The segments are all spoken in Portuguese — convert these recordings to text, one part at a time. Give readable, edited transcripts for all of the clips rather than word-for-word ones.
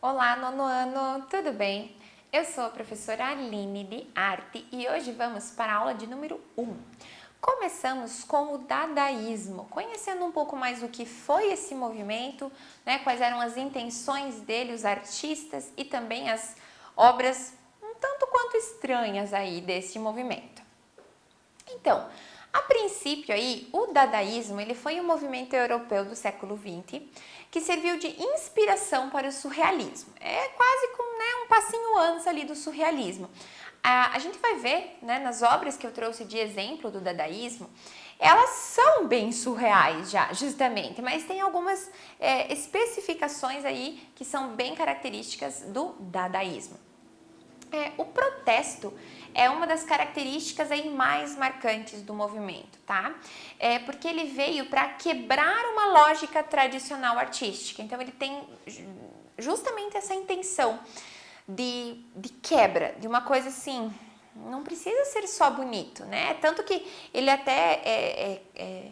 Olá, nono ano, tudo bem? Eu sou a professora Aline de Arte e hoje vamos para a aula de número 1. Começamos com o dadaísmo, conhecendo um pouco mais o que foi esse movimento, né, quais eram as intenções dele, os artistas e também as obras um tanto quanto estranhas aí desse movimento. Então, a princípio aí, o dadaísmo ele foi um movimento europeu do século XX que serviu de inspiração para o surrealismo. É quase como um passinho antes ali do surrealismo. A gente vai ver nas obras que eu trouxe de exemplo do dadaísmo, elas são bem surreais já, justamente, mas tem algumas especificações aí que são bem características do dadaísmo. O protesto é uma das características aí mais marcantes do movimento, tá? Porque ele veio para quebrar uma lógica tradicional artística. Então ele tem justamente essa intenção de quebra, de uma coisa assim, não precisa ser só bonito, né? Tanto que ele até é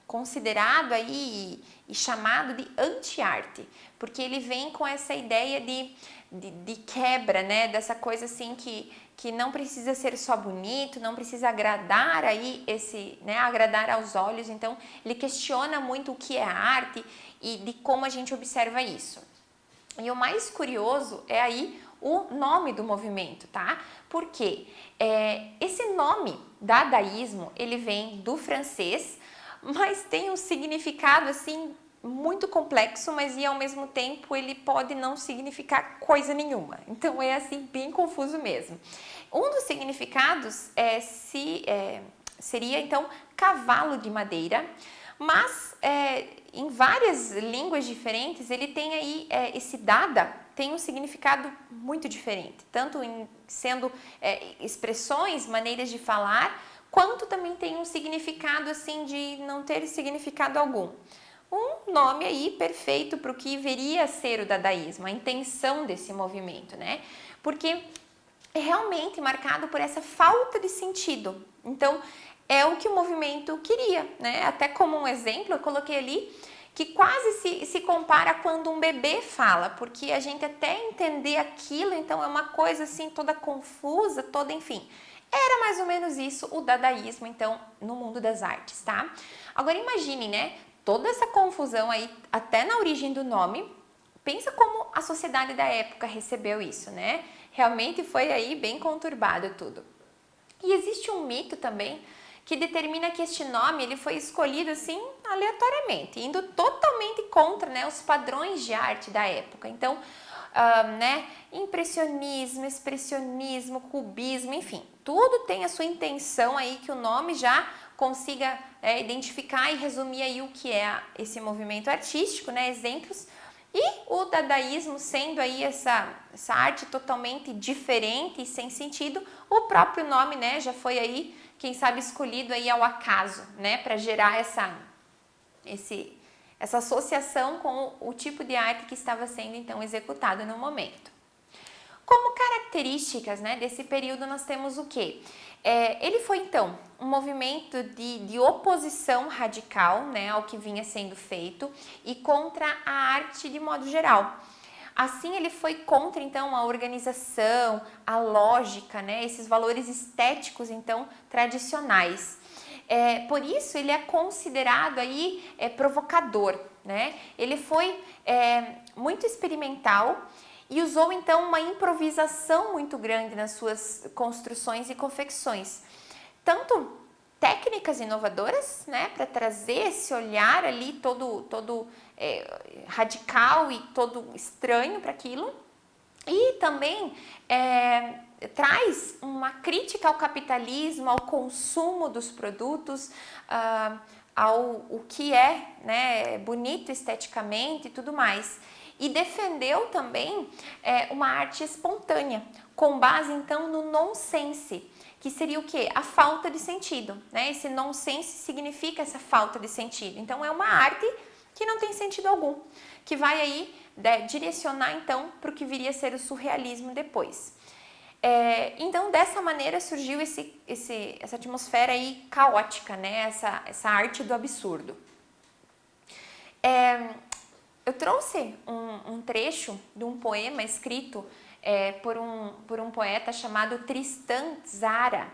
considerado aí e chamado de anti-arte, porque ele vem com essa ideia de quebra, né? Dessa coisa assim que não precisa ser só bonito, não precisa agradar aí agradar aos olhos. Então ele questiona muito o que é arte e de como a gente observa isso. E o mais curioso é aí o nome do movimento, tá? Porque esse nome, dadaísmo, ele vem do francês, mas tem um significado assim muito complexo, mas ao mesmo tempo ele pode não significar coisa nenhuma. Então é assim bem confuso mesmo. Um dos significados seria então cavalo de madeira, mas em várias línguas diferentes ele tem aí esse dada tem um significado muito diferente, tanto em sendo expressões, maneiras de falar, quanto também tem um significado assim de não ter significado algum. Um nome aí perfeito para o que viria a ser o dadaísmo, a intenção desse movimento, né? Porque é realmente marcado por essa falta de sentido. Então, é o que o movimento queria, né? Até como um exemplo, eu coloquei ali que quase se compara quando um bebê fala, porque a gente até entender aquilo, então é uma coisa assim toda confusa, toda, enfim. Era mais ou menos isso o dadaísmo, então, no mundo das artes, tá? Agora imagine, né? Toda essa confusão aí, até na origem do nome, pensa como a sociedade da época recebeu isso, né? Realmente foi aí bem conturbado tudo. E existe um mito também que determina que este nome ele foi escolhido assim aleatoriamente, indo totalmente contra, né, os padrões de arte da época. Então, impressionismo, expressionismo, cubismo, enfim, tudo tem a sua intenção aí que o nome já consiga identificar e resumir aí o que é esse movimento artístico, né, exemplos. E o dadaísmo sendo aí essa arte totalmente diferente e sem sentido, o próprio nome, né, já foi aí, quem sabe, escolhido aí ao acaso, né, para gerar essa associação com o tipo de arte que estava sendo então executada no momento. Como características, né, desse período nós temos o quê? Ele foi então um movimento de oposição radical, né, ao que vinha sendo feito e contra a arte de modo geral. Assim ele foi contra então a organização, a lógica, né, esses valores estéticos então tradicionais. Por isso ele é considerado aí provocador, né? Ele foi muito experimental e usou então uma improvisação muito grande nas suas construções e confecções. Tanto técnicas inovadoras, né, para trazer esse olhar ali todo radical e todo estranho para aquilo, e também traz uma crítica ao capitalismo, ao consumo dos produtos, ao o que é bonito esteticamente e tudo mais. E defendeu também uma arte espontânea, com base então no nonsense, que seria o quê? A falta de sentido, né? Esse nonsense significa essa falta de sentido. Então é uma arte que não tem sentido algum, que vai aí direcionar então para o que viria a ser o surrealismo depois. Então dessa maneira surgiu essa atmosfera aí caótica, né? Essa arte do absurdo. eu trouxe um trecho de um poema escrito por um poeta chamado Tristan Tzara.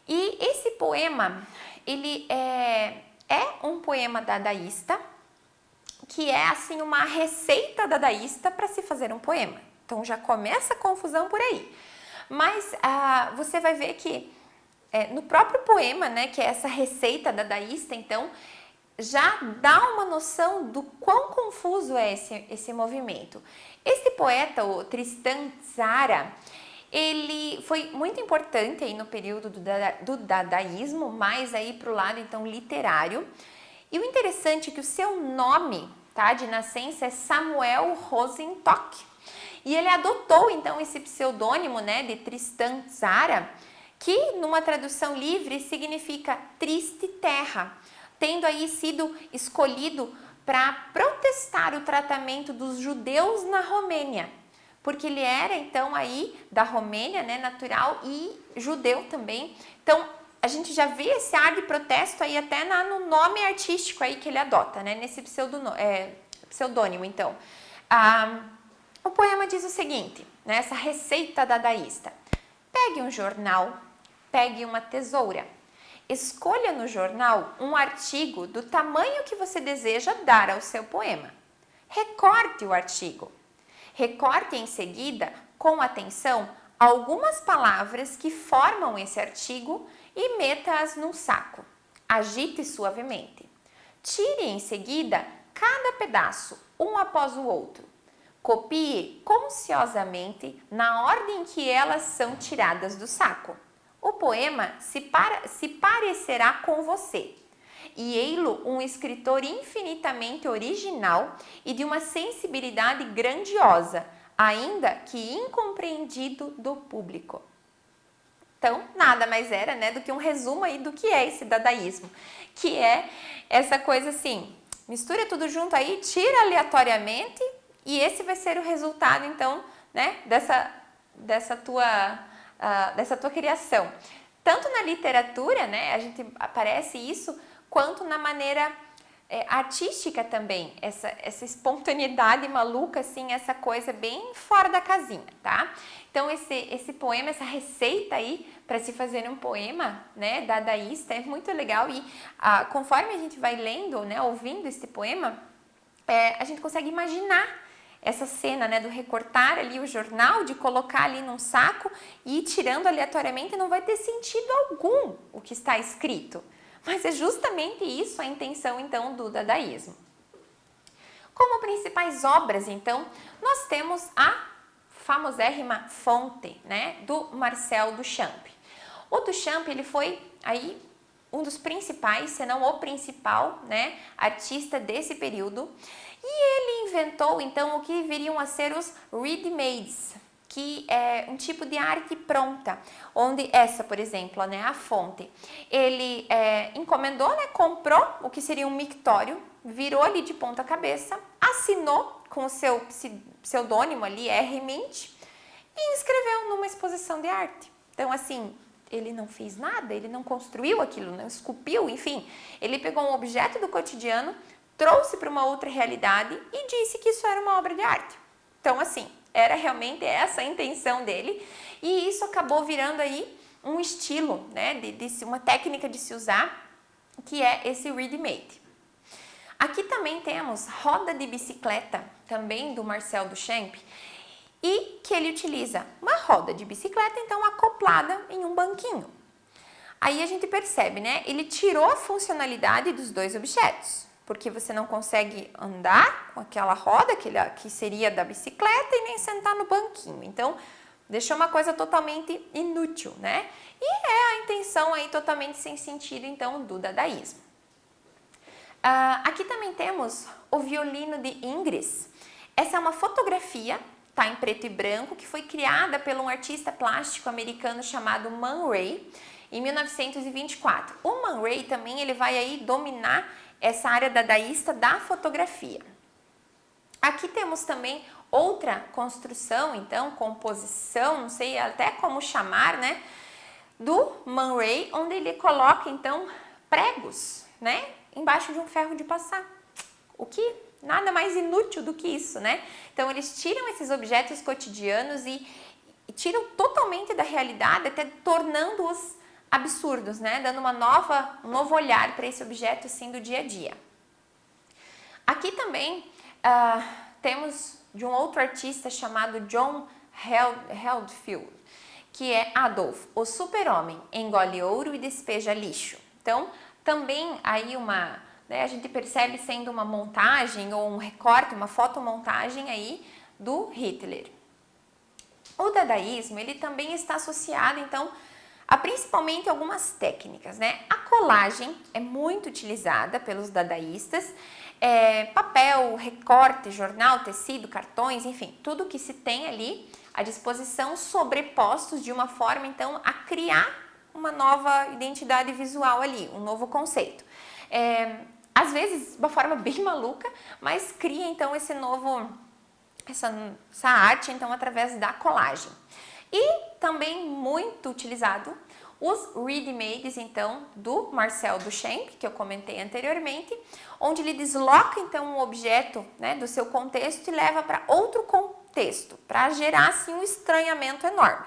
E esse poema, ele é um poema dadaísta, que é assim uma receita dadaísta para se fazer um poema. Então já começa a confusão por aí. Mas você vai ver que no próprio poema, né, que é essa receita dadaísta, então já dá uma noção do quão confuso é esse movimento. Esse poeta, o Tristan Tzara, ele foi muito importante aí no período do dadaísmo, mais aí para o lado então literário. E o interessante é que o seu nome, tá, de nascença é Samuel Rosenstock. E ele adotou então esse pseudônimo, né, de Tristan Tzara, que numa tradução livre significa triste terra, tendo aí sido escolhido para protestar o tratamento dos judeus na Romênia, porque ele era então aí da Romênia, né, natural, e judeu também. Então a gente já vê esse ar de protesto aí até no nome artístico aí que ele adota, né, nesse pseudônimo. Então o poema diz o seguinte, né, essa receita dadaísta: pegue um jornal, pegue uma tesoura, escolha no jornal um artigo do tamanho que você deseja dar ao seu poema. Recorte o artigo. Recorte em seguida, com atenção, algumas palavras que formam esse artigo e meta-as num saco. Agite suavemente. Tire em seguida cada pedaço, um após o outro. Copie consciosamente na ordem que elas são tiradas do saco. O poema se parecerá com você, e ei-lo um escritor infinitamente original e de uma sensibilidade grandiosa, ainda que incompreendido do público. Então, nada mais era, né, do que um resumo aí do que é esse dadaísmo, que é essa coisa assim, mistura tudo junto aí, tira aleatoriamente, e esse vai ser o resultado, então, né, dessa tua criação. Tanto na literatura, né, a gente aparece isso, quanto na maneira artística também, essa espontaneidade maluca, assim, essa coisa bem fora da casinha, tá? Então esse poema, essa receita aí para se fazer um poema, né, dadaísta, é muito legal. E conforme a gente vai lendo, né, ouvindo esse poema, a gente consegue imaginar essa cena, né, do recortar ali o jornal, de colocar ali num saco e ir tirando aleatoriamente. Não vai ter sentido algum o que está escrito, mas é justamente isso a intenção então do dadaísmo. Como principais obras, então, nós temos a famosérrima Fonte, né, do Marcel Duchamp. O Duchamp, ele foi aí um dos principais, se não o principal, né, artista desse período. E ele inventou, então, o que viriam a ser os ready-mades, que é um tipo de arte pronta, onde essa, por exemplo, né, a fonte, ele encomendou, né, comprou o que seria um mictório, virou ali de ponta cabeça, assinou com o seu pseudônimo ali, R. Mint, e escreveu numa exposição de arte. Então, assim, ele não fez nada, ele não construiu aquilo, não esculpiu, enfim, ele pegou um objeto do cotidiano, trouxe para uma outra realidade e disse que isso era uma obra de arte. Então, assim, era realmente essa a intenção dele, e isso acabou virando aí um estilo, né, uma técnica de se usar, que é esse ready-made. Aqui também temos roda de bicicleta, também do Marcel Duchamp, e que ele utiliza uma roda de bicicleta, então, acoplada em um banquinho. Aí a gente percebe, né, ele tirou a funcionalidade dos dois objetos, porque você não consegue andar com aquela roda que seria da bicicleta e nem sentar no banquinho. Então, deixou uma coisa totalmente inútil, né? E é a intenção aí totalmente sem sentido, então, do dadaísmo. Aqui também temos o violino de Ingres. Essa é uma fotografia, tá, em preto e branco, que foi criada por um artista plástico americano chamado Man Ray, em 1924. O Man Ray também ele vai aí dominar essa área dadaísta da fotografia. Aqui temos também outra construção, então, composição, não sei até como chamar, né, do Man Ray, onde ele coloca, então, pregos, né, embaixo de um ferro de passar. O que nada mais inútil do que isso, né? Então eles tiram esses objetos cotidianos e tiram totalmente da realidade, até tornando-os absurdos, né? Dando um novo olhar para esse objeto assim do dia a dia. Aqui também temos de um outro artista chamado John Heldfield, que é Adolf, o super-homem, engole ouro e despeja lixo. Então, também aí a gente percebe sendo uma montagem ou um recorte, uma fotomontagem aí do Hitler. O dadaísmo, ele também está associado, então, a principalmente algumas técnicas, né? A colagem é muito utilizada pelos dadaístas, papel, recorte, jornal, tecido, cartões, enfim, tudo que se tem ali à disposição sobrepostos de uma forma, então, a criar uma nova identidade visual ali, um novo conceito. Às vezes, de uma forma bem maluca, mas cria, então, essa arte, então, através da colagem. E também muito utilizado os ready-mades, então, do Marcel Duchamp, que eu comentei anteriormente, onde ele desloca, então, um objeto, né, do seu contexto e leva para outro contexto, para gerar, assim, um estranhamento enorme.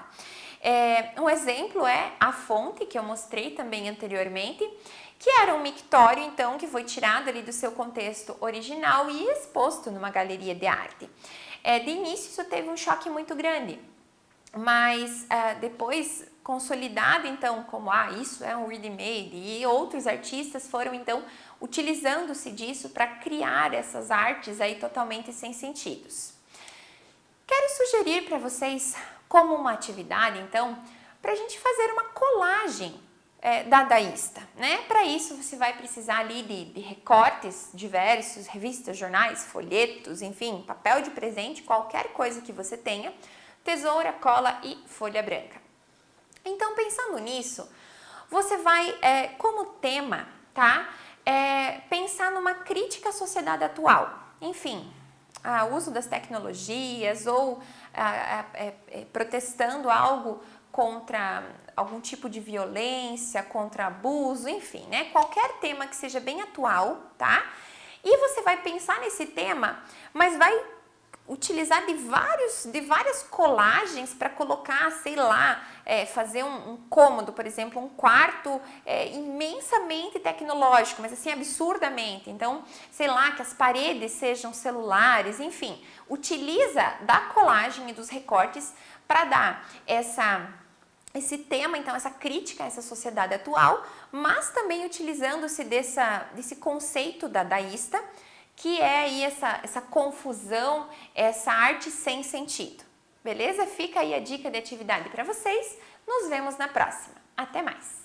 Um exemplo é a fonte, que eu mostrei também anteriormente, que era um mictório, então, que foi tirado ali do seu contexto original e exposto numa galeria de arte. De início, isso teve um choque muito grande, mas depois consolidado, então, como isso é um ready-made, e outros artistas foram, então, utilizando-se disso para criar essas artes aí totalmente sem sentidos. Quero sugerir para vocês, como uma atividade, então, para a gente fazer uma colagem dadaísta, né? Para isso você vai precisar ali de recortes diversos, revistas, jornais, folhetos, enfim, papel de presente, qualquer coisa que você tenha, tesoura, cola e folha branca. Então, pensando nisso, você vai, como tema, tá? Pensar numa crítica à sociedade atual. Enfim, o uso das tecnologias ou protestando algo contra algum tipo de violência, contra abuso, enfim, né? Qualquer tema que seja bem atual, tá? E você vai pensar nesse tema, mas vai utilizar de várias colagens para colocar, sei lá, fazer um cômodo, por exemplo, um quarto imensamente tecnológico, mas assim, absurdamente. Então, sei lá, que as paredes sejam celulares, enfim. Utiliza da colagem e dos recortes para dar esse tema, então, essa crítica a essa sociedade atual, mas também utilizando-se desse conceito dadaísta, que é aí essa confusão, essa arte sem sentido. Beleza? Fica aí a dica de atividade para vocês. Nos vemos na próxima. Até mais!